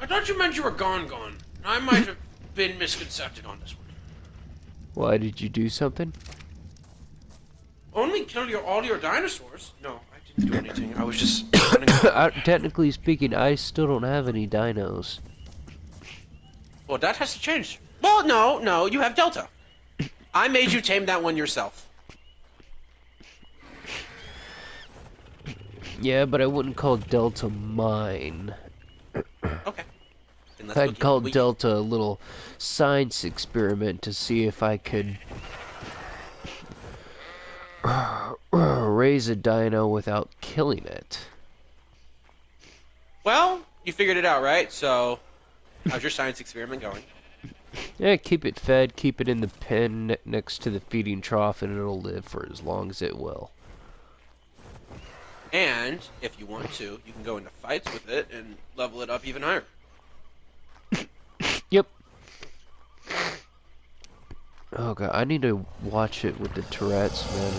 thought you meant you were gone. I might have been misconcepted on this one. Why, did you do something? Only kill all your dinosaurs? No, I didn't do anything. I was just running around. Technically speaking, I still don't have any dinos. Well, that has to change. Well, no, you have Delta. I made you tame that one yourself. Yeah, but I wouldn't call Delta mine. Okay. I'd call Delta a little science experiment to see if I could raise a dino without killing it. Well, you figured it out, right? So, how's your science experiment going? Yeah, keep it fed, keep it in the pen next to the feeding trough, and it'll live for as long as it will. And, if you want to, you can go into fights with it and level it up even higher. Yep. Oh god, I need to watch it with the Tourette's, man.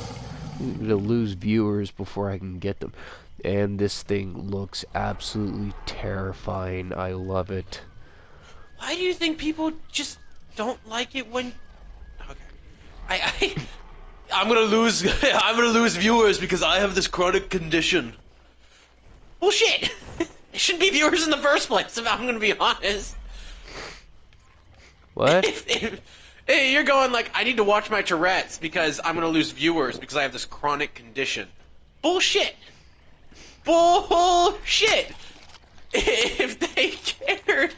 I need to lose viewers before I can get them. And this thing looks absolutely terrifying. I love it. Why do you think people just don't like it when... Okay. I'm gonna lose... I'm gonna lose viewers because I have this chronic condition. Bullshit! It shouldn't be viewers in the first place, if I'm gonna be honest. What? Hey, you're going like, I need to watch my Tourette's because I'm gonna lose viewers because I have this chronic condition. Bullshit! Bullshit! If they cared...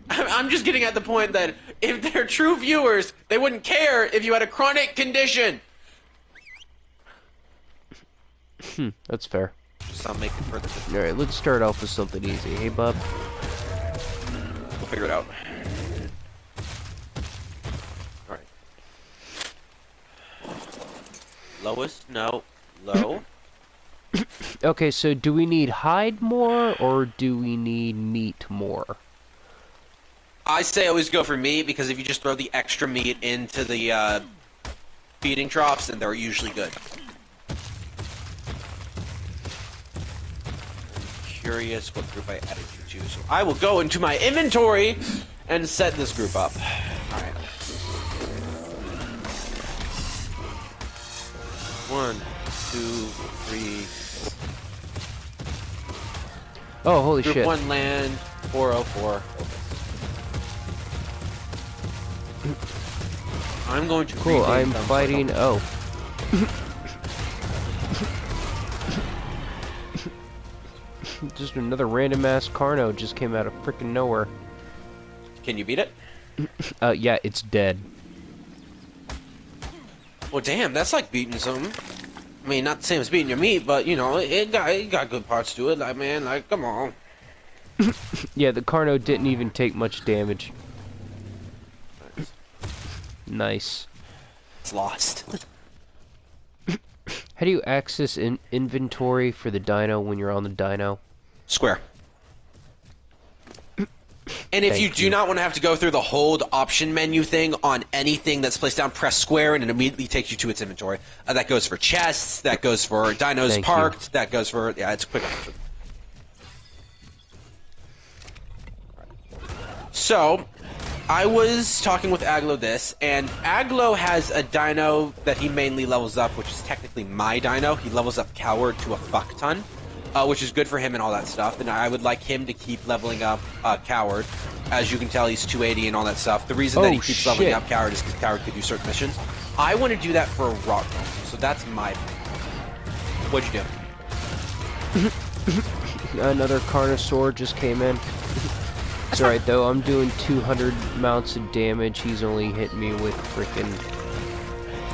I'm just getting at the point that if they're true viewers, they wouldn't care if you had a chronic condition. That's fair. So I'm making further. Alright, let's start off with something easy. Hey, bub? We'll figure it out. Alright. Lowest? No. Low. Okay, so do we need hide more, or do we need meat more? I say always go for meat, because if you just throw the extra meat into the feeding troughs, then they're usually good. I'm curious what group I added you to, so I will go into my inventory and set this group up. Alright. 1, 2, 3. Oh, holy Group shit. 1 land, 404. I'm going to Cool, I'm fighting... Oh. Just another random-ass Carno just came out of frickin' nowhere. Can you beat it? Yeah, it's dead. Well, damn, that's like beating something. I mean, not the same as beating your meat, but, you know, it got good parts to it. Like, man, like, come on. Yeah, the Carno didn't even take much damage. Nice. It's lost. How do you access inventory for the dino when you're on the dino? Square. And if you do not want to have to go through the hold option menu thing on anything that's placed down, press square and it immediately takes you to its inventory. That goes for chests, that goes for dinos parked, that goes for... Yeah, it's a quick option. So, I was talking with Aglo this, and Aglo has a dino that he mainly levels up, which is technically my dino. He levels up Coward to a fuck ton, which is good for him and all that stuff. And I would like him to keep leveling up Coward. As you can tell, he's 280 and all that stuff. The reason that he keeps leveling up Coward is because Coward could do certain missions. I want to do that for a rock golem, so that's my plan. What'd you do? Another Carnosaur just came in. It's alright though, I'm doing 200 mounts of damage, he's only hit me with frickin'...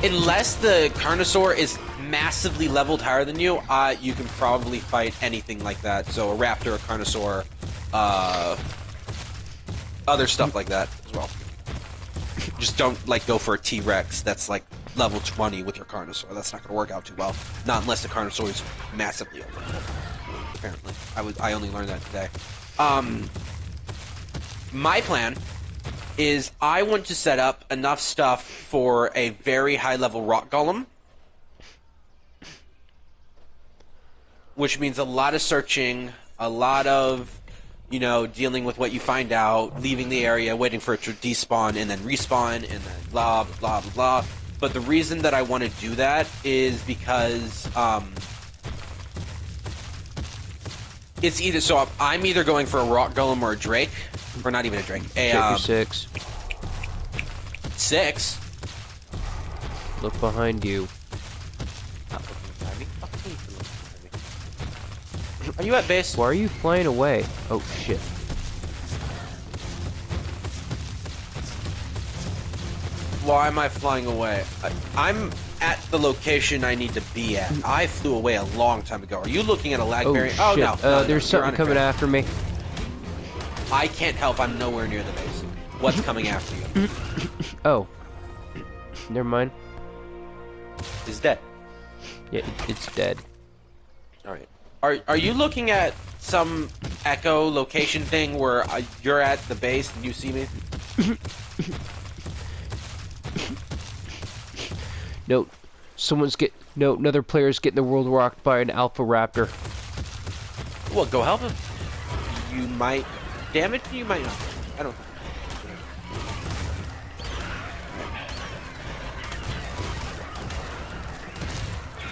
Unless the Carnosaur is massively leveled higher than you, you can probably fight anything like that. So a Raptor, a Carnosaur, other stuff like that as well. Just don't, like, go for a T-Rex that's, like, level 20 with your Carnosaur. That's not going to work out too well. Not unless the Carnosaur is massively overleveled. Apparently. I only learned that today. My plan is I want to set up enough stuff for a very high-level rock golem, which means a lot of searching, a lot of, you know, dealing with what you find out, leaving the area, waiting for it to despawn, and then respawn, and then blah, blah, blah, blah. But the reason that I want to do that is because, it's either, so I'm either going for a Rock Golem or a Drake, or not even a Drake, Check your 6. 6? Look behind you. Not looking behind me. Fuck me for looking behind me. Are you at base? Why are you flying away? Oh, shit. Why am I flying away? I'm at the location I need to be at. I flew away a long time ago. Are you looking at a lag Oh, variant? shit. Oh, no. No, There's you're something on a coming track. after me. I can't help. I'm nowhere near the base. What's coming after you? Oh. Never mind. Is dead. Yeah, it's dead. Alright. Are you looking at some echo location thing where you're at the base and you see me? No. Another player's getting the world rocked by an Alpha Raptor. Well, go help him. You might damage me, you might not. I don't think.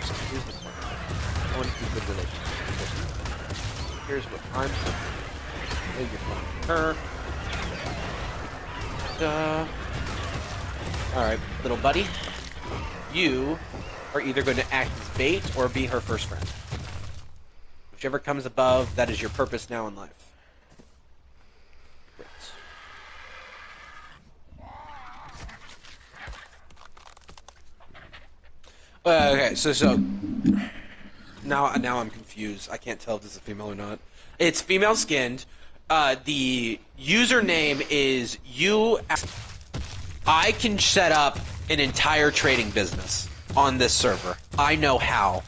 So here's the point. I want to keep good relations. Here's what I'm saying. Maybe you're her. Alright, little buddy. You are either going to act as bait or be her first friend. Whichever comes above, that is your purpose now in life. Great. Okay, so now I'm confused. I can't tell if this is a female or not. It's female skinned. The username is you. I can set up an entire trading business on this server. I know how.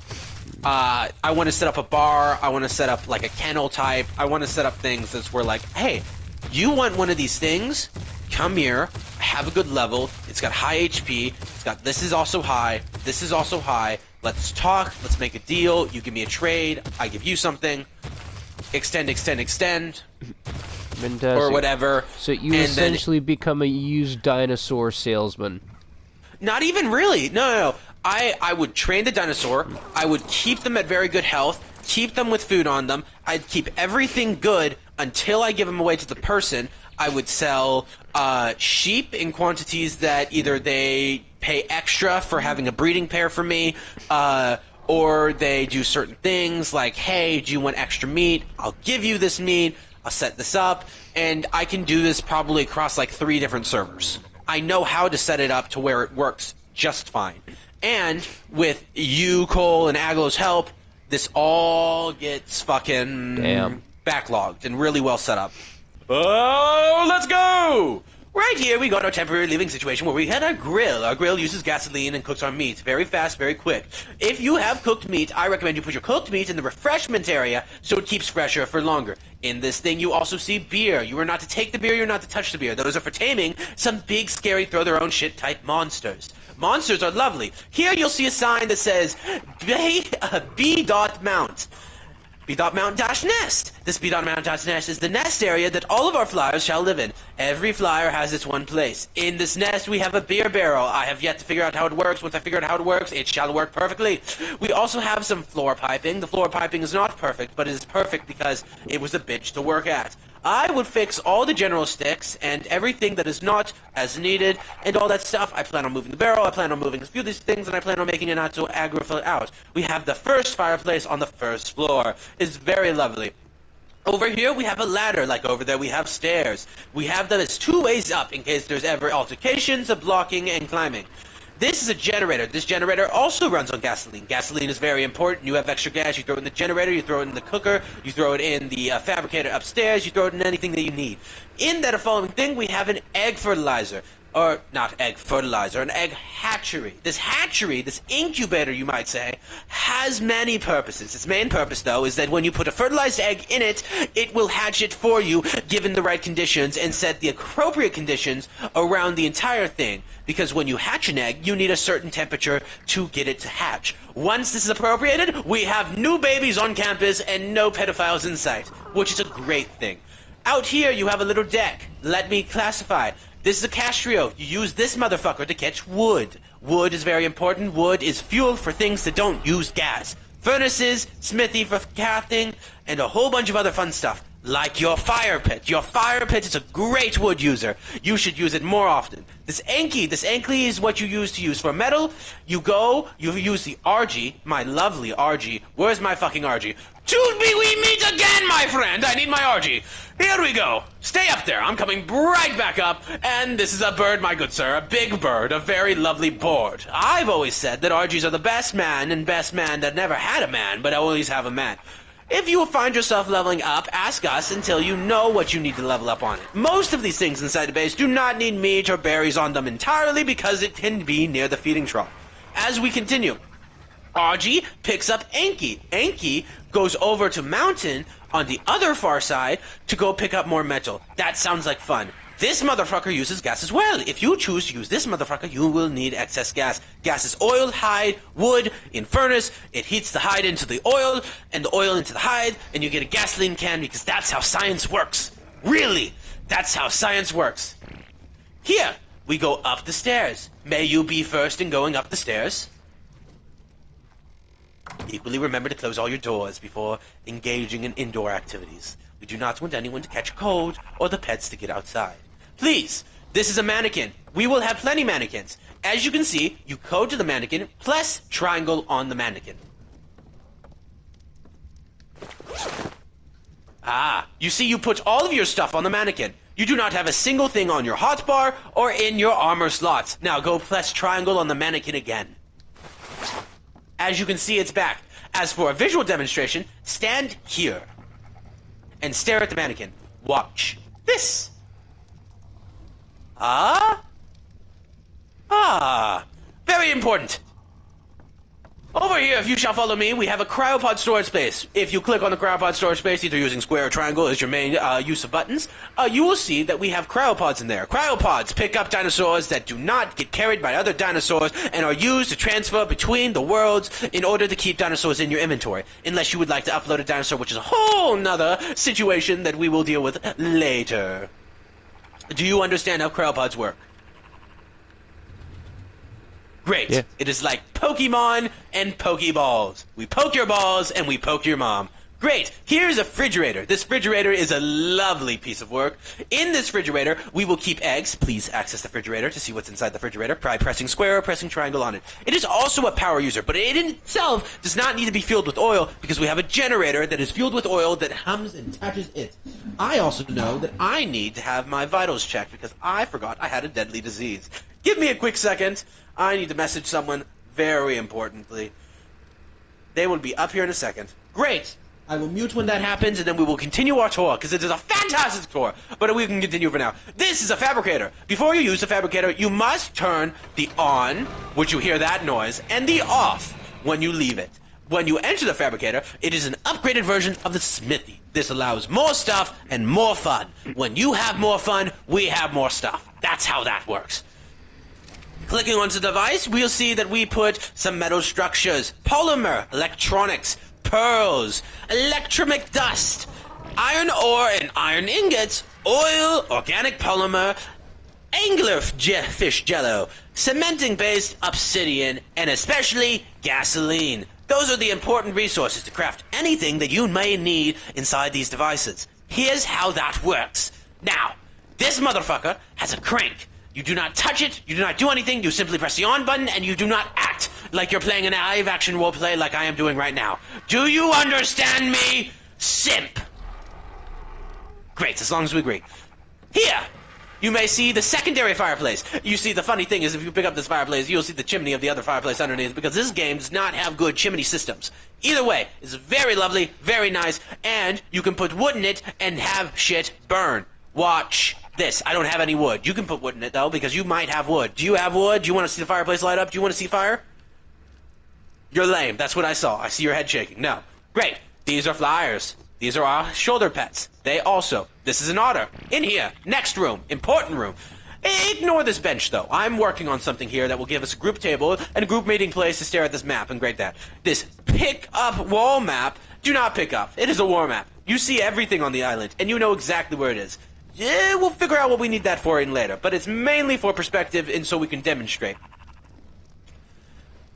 I want to set up a bar. I want to set up like a kennel type. I want to set up things that's where like, hey, you want one of these things? Come here. I have a good level. It's got high HP. It's got this is also high. This is also high. Let's talk. Let's make a deal. You give me a trade. I give you something. Extend, extend, extend. Fantastic. Or whatever. So you And essentially become a used dinosaur salesman. Not even really. No. I would train the dinosaur. I would keep them at very good health. Keep them with food on them. I'd keep everything good until I give them away to the person. I would sell sheep in quantities that either they pay extra for having a breeding pair for me, or they do certain things like, hey, do you want extra meat? I'll give you this meat. I'll set this up, and I can do this probably across like 3 different servers. I know how to set it up to where it works just fine. And with you, Cole, and Aglo's help, this all gets fucking backlogged and really well set up. Oh, let's go! Right here, we got our temporary living situation where we had our grill. Our grill uses gasoline and cooks our meat very fast, very quick. If you have cooked meat, I recommend you put your cooked meat in the refreshment area so it keeps fresher for longer. In this thing, you also see beer. You are not to take the beer, you're not to touch the beer. Those are for taming some big, scary, throw-their-own-shit type monsters. Monsters are lovely. Here you'll see a sign that says B.Mount. B.Mount-Nest. This B.Mount-Nest is the nest area that all of our flyers shall live in. Every flyer has its one place. In this nest, we have a beer barrel. I have yet to figure out how it works. Once I figure out how it works, it shall work perfectly. We also have some floor piping. The floor piping is not perfect, but it is perfect because it was a bitch to work at. I would fix all the general sticks and everything that is not as needed and all that stuff. I plan on moving the barrel, I plan on moving a few of these things, and I plan on making it not so aggro out. We have the first fireplace on the first floor. It's very lovely. Over here we have a ladder, like over there we have stairs. We have them as 2 ways up in case there's ever altercations of blocking and climbing. This is a generator. This generator also runs on gasoline. Gasoline is very important. You have extra gas, you throw it in the generator, you throw it in the cooker, you throw it in the fabricator upstairs, you throw it in anything that you need. In that following thing, we have an egg fertilizer. Or, not egg fertilizer, an egg hatchery. This hatchery, this incubator, you might say, has many purposes. Its main purpose, though, is that when you put a fertilized egg in it, it will hatch it for you, given the right conditions, and set the appropriate conditions around the entire thing. Because when you hatch an egg, you need a certain temperature to get it to hatch. Once this is appropriated, we have new babies on campus and no pedophiles in sight, which is a great thing. Out here, you have a little deck. Let me classify. This is a Castrio. You use this motherfucker to catch wood. Wood is very important. Wood is fuel for things that don't use gas. Furnaces, smithy for crafting, and a whole bunch of other fun stuff. Like your fire pit. Your fire pit is a great wood user. You should use it more often. This Anki is what you use for metal. You use the RG, my lovely RG. Where's my fucking RG? To be we meet again, my friend! I need my RG. Here we go. Stay up there. I'm coming right back up. And this is a bird, my good sir. A big bird. A very lovely board. I've always said that RGs are the best man that never had a man, but always have a man. If you find yourself leveling up, ask us until you know what you need to level up on it. Most of these things inside the base do not need meat or berries on them entirely because it can be near the feeding trough. As we continue, RG picks up Anki. Anki goes over to Mountain on the other far side to go pick up more metal. That sounds like fun. This motherfucker uses gas as well. If you choose to use this motherfucker, you will need excess gas. Gas is oil, hide, wood, in furnace. It heats the hide into the oil, and the oil into the hide, and you get a gasoline can because that's how science works. Really, that's how science works. Here, we go up the stairs. May you be first in going up the stairs. Equally remember to close all your doors before engaging in indoor activities. We do not want anyone to catch cold or the pets to get outside. Please, this is a mannequin. We will have plenty mannequins. As you can see, you code to the mannequin, plus triangle on the mannequin. Ah, you see you put all of your stuff on the mannequin. You do not have a single thing on your hotbar or in your armor slots. Now go press triangle on the mannequin again. As you can see, it's back. As for a visual demonstration, stand here and stare at the mannequin. Watch this. Very important. Over here, if you shall follow me, we have a cryopod storage space. If you click on the cryopod storage space, either using square or triangle as your main use of buttons, you will see that we have cryopods in there. Cryopods pick up dinosaurs that do not get carried by other dinosaurs and are used to transfer between the worlds in order to keep dinosaurs in your inventory. Unless you would like to upload a dinosaur, which is a whole nother situation that we will deal with later. Do you understand how cryopods work? Great. Yeah. It is like Pokemon and Pokeballs. We poke your balls and we poke your mom. Great. Here's a refrigerator. This refrigerator is a lovely piece of work. In this refrigerator, we will keep eggs. Please access the refrigerator to see what's inside the refrigerator by pressing square or pressing triangle on it. It is also a power user, but it in itself does not need to be fueled with oil because we have a generator that is fueled with oil that hums and touches it. I also know that I need to have my vitals checked because I forgot I had a deadly disease. Give me a quick second. I need to message someone very importantly. They will be up here in a second. Great. I will mute when that happens, and then we will continue our tour, because it is a fantastic tour. But we can continue for now. This is a fabricator. Before you use the fabricator, you must turn the on, which you hear that noise, and the off when you leave it. When you enter the fabricator, it is an upgraded version of the smithy. This allows more stuff and more fun. When you have more fun, we have more stuff. That's how that works. Clicking onto the device, we'll see that we put some metal structures, polymer, electronics, pearls, electromic dust, iron ore and iron ingots, oil, organic polymer, anglerfish jello, cementing-based obsidian, and especially gasoline. Those are the important resources to craft anything that you may need inside these devices. Here's how that works. Now, this motherfucker has a crank. You do not touch it, you do not do anything, you simply press the on button, and you do not act like you're playing an live-action roleplay like I am doing right now. Do you understand me, simp? Great, as long as we agree. Here, you may see the secondary fireplace. You see, the funny thing is, if you pick up this fireplace, you'll see the chimney of the other fireplace underneath, because this game does not have good chimney systems. Either way, it's very lovely, very nice, and you can put wood in it and have shit burn. Watch this. I don't have any wood. You can put wood in it, though, because you might have wood. Do you have wood? Do you want to see the fireplace light up? Do you want to see fire? You're lame. That's what I saw. I see your head shaking. No. Great. These are flyers. These are our shoulder pets. They also. This is an otter. In here. Next room. Important room. Ignore this bench, though. I'm working on something here that will give us a group table and a group meeting place to stare at this map and grade that. This pick-up wall map do not pick up. It is a war map. You see everything on the island, and you know exactly where it is. Yeah, we'll figure out what we need that for in later, but it's mainly for perspective and so we can demonstrate.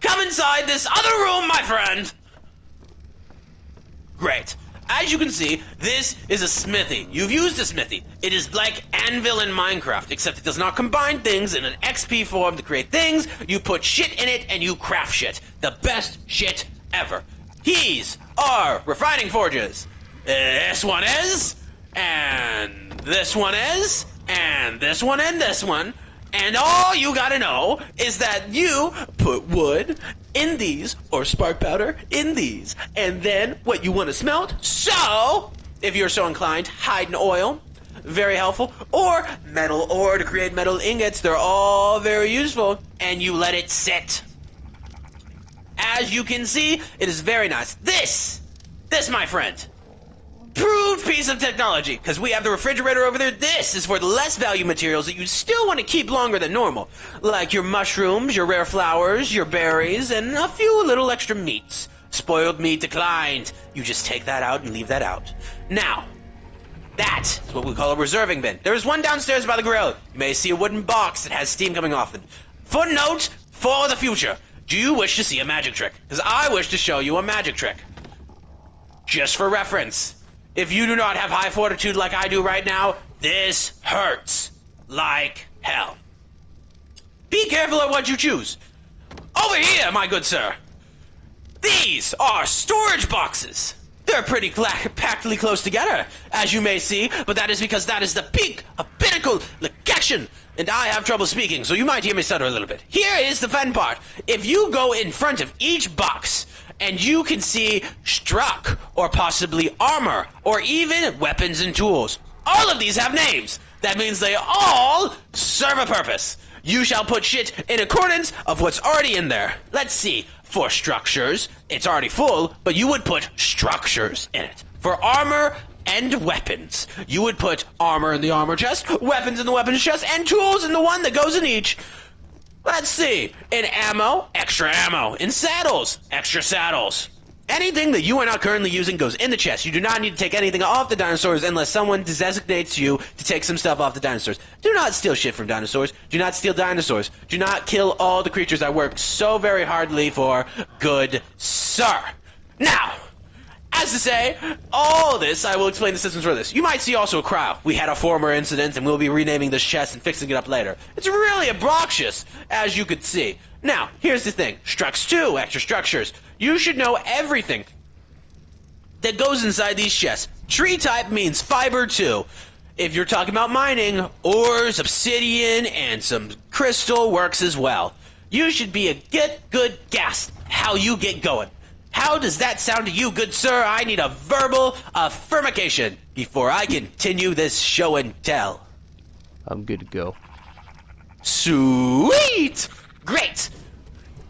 Come inside this other room, my friend! Great. As you can see, this is a smithy. You've used a smithy. It is like Anvil in Minecraft, except it does not combine things in an XP form to create things. You put shit in it and you craft shit. The best shit ever. These are refining forges. This one is, and this one is, and this one and this one. And all you gotta know is that you put wood in these, or spark powder in these, and then what you want to smelt. So, if you're so inclined, hide and oil, very helpful, or metal ore to create metal ingots. They're all very useful, and you let it sit. As you can see, it is very nice. This, my friend, proved piece of technology, because we have the refrigerator over there. This is for the less value materials that you still want to keep longer than normal, like your mushrooms, your rare flowers, your berries, and a few little extra meats. Spoiled meat declined. You just take that out and leave that out. Now, that is what we call a reserving bin. There is one downstairs by the grill. You may see a wooden box that has steam coming off it. Footnote for the future. Do you wish to see a magic trick? Because I wish to show you a magic trick. Just for reference. If you do not have high fortitude like I do right now, this hurts like hell. Be careful of what you choose. Over here, my good sir. These are storage boxes. They're pretty packedly close together, as you may see, but that is because that is the peak of pinnacle location, and I have trouble speaking, so you might hear me stutter a little bit. Here is the fun part. If you go in front of each box, and you can see struck, or possibly armor, or even weapons and tools. All of these have names. That means they all serve a purpose. You shall put shit in accordance of what's already in there. Let's see. For structures, it's already full, but you would put structures in it. For armor and weapons, you would put armor in the armor chest, weapons in the weapons chest, and tools in the one that goes in each. Let's see. In ammo, extra ammo. In saddles, extra saddles. Anything that you are not currently using goes in the chest. You do not need to take anything off the dinosaurs unless someone designates you to take some stuff off the dinosaurs. Do not steal shit from dinosaurs. Do not steal dinosaurs. Do not kill all the creatures I worked so very hardly for, good sir. Now, as to say, all this, I will explain the systems for this. You might see also a cryo. We had a former incident, and we'll be renaming this chest and fixing it up later. It's really obnoxious, as you could see. Now, here's the thing. Structs 2, extra structures. You should know everything that goes inside these chests. Tree type means fiber 2. If you're talking about mining, ores, obsidian, and some crystal works as well. You should be a good guess how you get going. How does that sound to you, good sir? I need a verbal affirmation before I continue this show and tell. I'm good to go. Sweet! Great!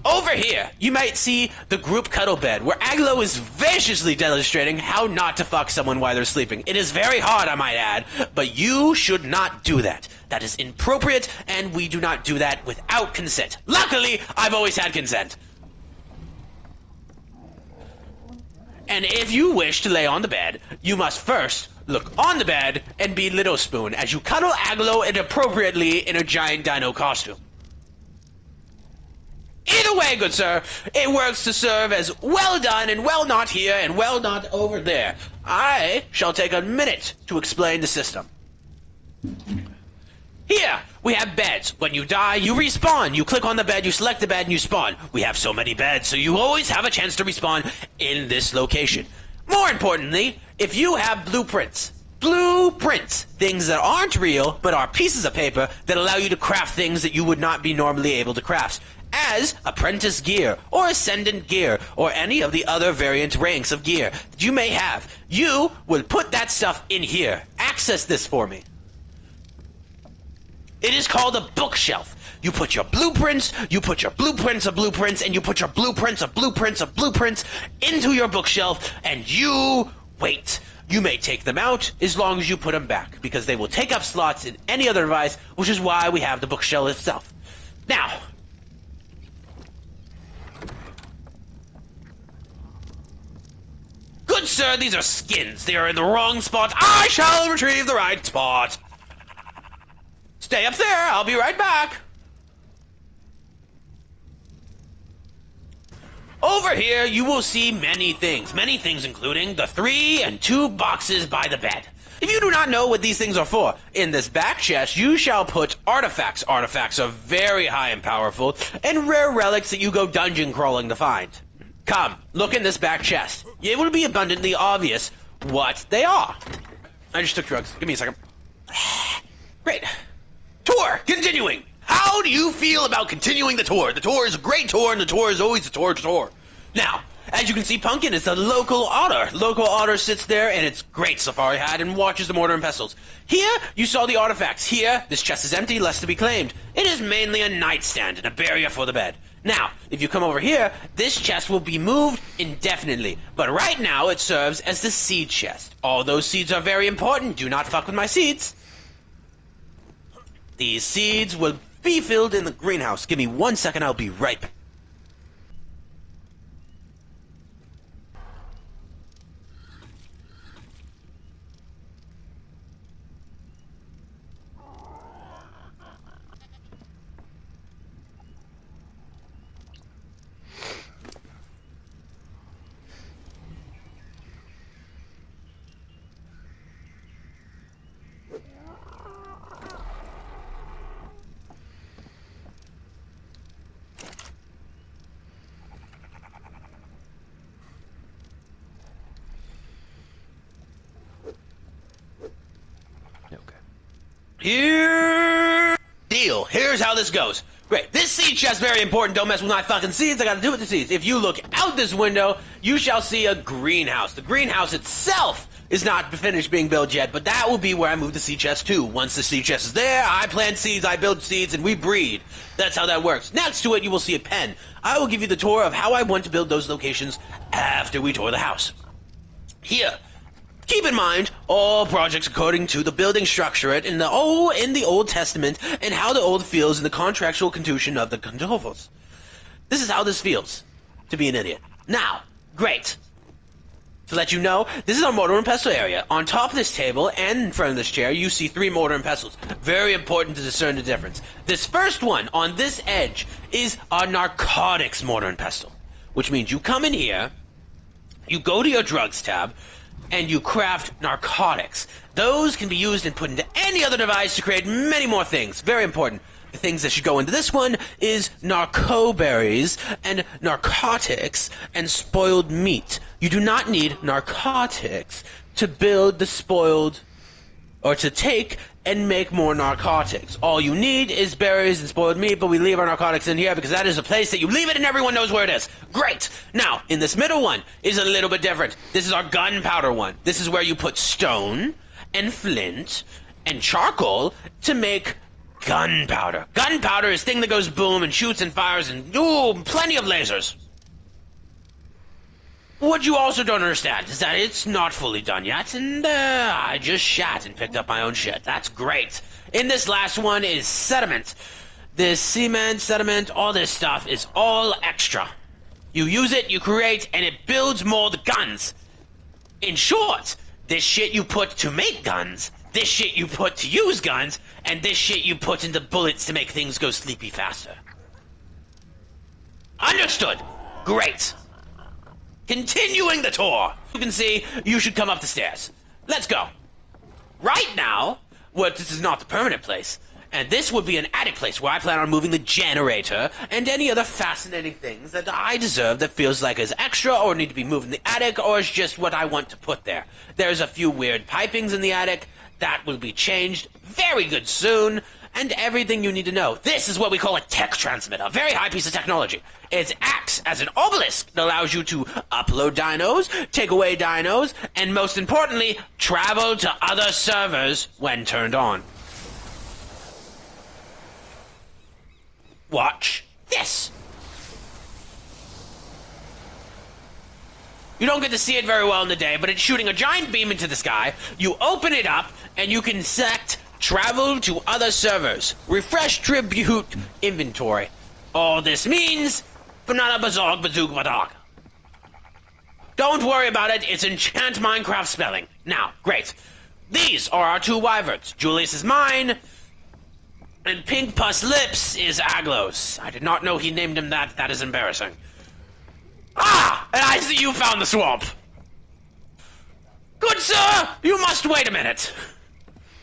Over here, you might see the group cuddle bed, where Aglo is viciously demonstrating how not to fuck someone while they're sleeping. It is very hard, I might add, but you should not do that. That is inappropriate, and we do not do that without consent. Luckily, I've always had consent. And if you wish to lay on the bed, you must first look on the bed and be Little Spoon as you cuddle Aglo inappropriately in a giant dino costume. Either way, good sir, it works to serve as well done and well not here and well not over there. I shall take a minute to explain the system. Here, we have beds. When you die, you respawn. You click on the bed, you select the bed, and you spawn. We have so many beds, so you always have a chance to respawn in this location. More importantly, if you have blueprints, things that aren't real, but are pieces of paper that allow you to craft things that you would not be normally able to craft, as apprentice gear, or ascendant gear, or any of the other variant ranks of gear that you may have, you will put that stuff in here. Access this for me. It is called a bookshelf. You put your blueprints, you put your blueprints of blueprints, and you put your blueprints of blueprints of blueprints into your bookshelf, and you wait. You may take them out as long as you put them back, because they will take up slots in any other device, which is why we have the bookshelf itself. Now, Good sir, these are skins. They are in the wrong spot. I shall retrieve the right spot. Stay up there. I'll be right back. Over here, you will see many things including the 3 and 2 boxes by the bed. If you do not know what these things are for, in this back chest, you shall put artifacts. Artifacts are very high and powerful, and rare relics that you go dungeon crawling to find. Come, look in this back chest. It will be abundantly obvious what they are. I just took drugs. Give me a second. Great. Tour, continuing. How do you feel about continuing the tour? The tour is a great tour, and the tour is always a tour. Now, as you can see, Pumpkin is the local otter. Local otter sits there in its great safari hat and watches the mortar and pestles. Here, you saw the artifacts. Here, this chest is empty, less to be claimed. It is mainly a nightstand and a barrier for the bed. Now, if you come over here, this chest will be moved indefinitely. But right now, it serves as the seed chest. All those seeds are very important. Do not fuck with my seeds. These seeds will be filled in the greenhouse. Give me 1 second, I'll be right back. Here's how this goes. Great. This seed chest very important. Don't mess with my fucking seeds. I gotta do with the seeds. If you look out this window, you shall see a greenhouse. The greenhouse itself is not finished being built yet, but that will be where I move the seed chest to. Once the seed chest is there, I plant seeds, I build seeds, and we breed. That's how that works. Next to it, you will see a pen. I will give you the tour of how I want to build those locations after we tour the house. Here. Keep in mind, all projects according to the building structure in the Old Testament and how the old feels in the contractual constitution of the Contovos. This is how this feels, to be an idiot. Now, great. To let you know, this is our mortar and pestle area. On top of this table and in front of this chair, you see 3 mortar and pestles. Very important to discern the difference. This first one, on this edge, is our narcotics mortar and pestle. Which means you come in here, you go to your drugs tab, and you craft narcotics. Those can be used and put into any other device to create many more things. Very important. The things that should go into this one is narcoberries and narcotics and spoiled meat. You do not need narcotics to build the spoiled or to take and make more narcotics. All you need is berries and spoiled meat, but we leave our narcotics in here because that is a place that you leave it and everyone knows where it is. Great! Now, in this middle one is a little bit different. This is our gunpowder one. This is where you put stone and flint and charcoal to make gunpowder. Gunpowder is thing that goes boom and shoots and fires and, plenty of lasers. What you also don't understand is that it's not fully done yet, and I just shat and picked up my own shit. That's great. In this last one is sediment. This cement, sediment, all this stuff is all extra. You use it, you create, and it builds more the guns. In short, this shit you put to make guns, this shit you put to use guns, and this shit you put into bullets to make things go sleepy faster. Understood. Great. Continuing the tour. You can see you should come up the stairs. Let's go. Right now, this is not the permanent place, and this would be an attic place where I plan on moving the generator and any other fascinating things that I deserve that feels like is extra or need to be moved in the attic or is just what I want to put there. There's a few weird pipings in the attic. That will be changed very good soon. And everything you need to know. This is what we call a tech transmitter, a very high piece of technology. It acts as an obelisk that allows you to upload dinos, take away dinos, and most importantly, travel to other servers when turned on. Watch this. You don't get to see it very well in the day, but it's shooting a giant beam into the sky. You open it up, and you can select travel to other servers. Refresh tribute inventory. All this means, banana bazog bazoog badog. Don't worry about it. It's enchant Minecraft spelling. Now, great. These are our 2 wyverns. Julius is mine, and Pink Pus Lips is Aglo's. I did not know he named him that. That is embarrassing. Ah! And I see you found the swamp. Good sir, you must wait a minute.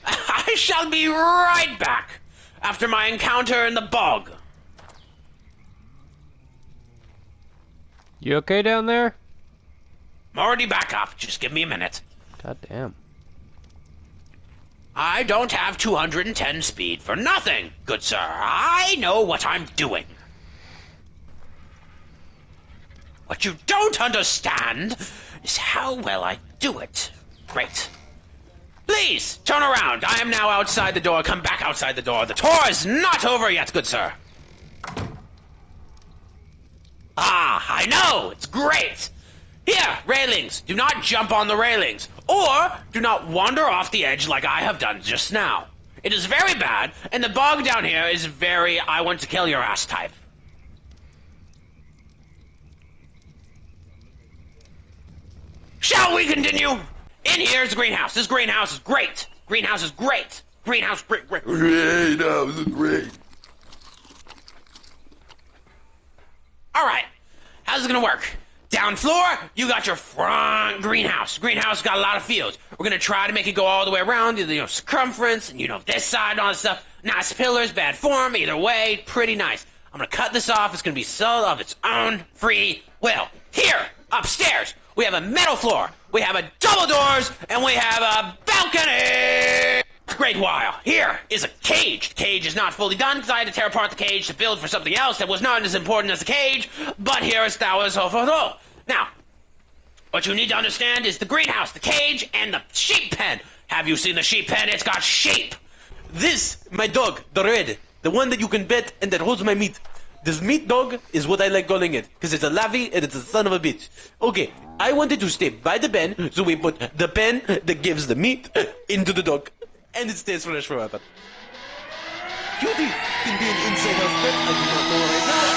I shall be right back after my encounter in the bog. You okay down there? I'm already back up. Just give me a minute. God damn. I don't have 210 speed for nothing, good sir. I know what I'm doing. What you don't understand is how well I do it. Great. Please, turn around. I am now outside the door. Come back outside the door. The tour is not over yet, good sir. Ah, I know. It's great. Here, railings. Do not jump on the railings. Or do not wander off the edge like I have done just now. It is very bad, and the bog down here is very I want to kill your ass type. Shall we continue? In here is the greenhouse. This greenhouse is great. Greenhouse is great. Greenhouse, great. Greenhouse is great. All right. How's it gonna work? Down floor, you got your front greenhouse. Greenhouse got a lot of fields. We're gonna try to make it go all the way around, circumference, and this side and all that stuff. Nice pillars, bad form, either way, pretty nice. I'm gonna cut this off. It's gonna be so of its own free will. Here, upstairs, we have a metal floor. We have a double doors, and we have a balcony. Great while. Here is a cage. The cage is not fully done because I had to tear apart the cage to build for something else that was not as important as the cage, but here is Towers Hofo. Now, what you need to understand is the greenhouse, the cage, and the sheep pen. Have you seen the sheep pen? It's got sheep. This, my dog, the red, the one that you can pet and that holds my meat. This meat dog is what I like calling it, because it's a laffy and it's a son of a bitch. Okay, I wanted to stay by the pen, so we put the pen that gives the meat into the dog, and it stays fresh forever. Cutie can be an inside house pet, I do not know right now.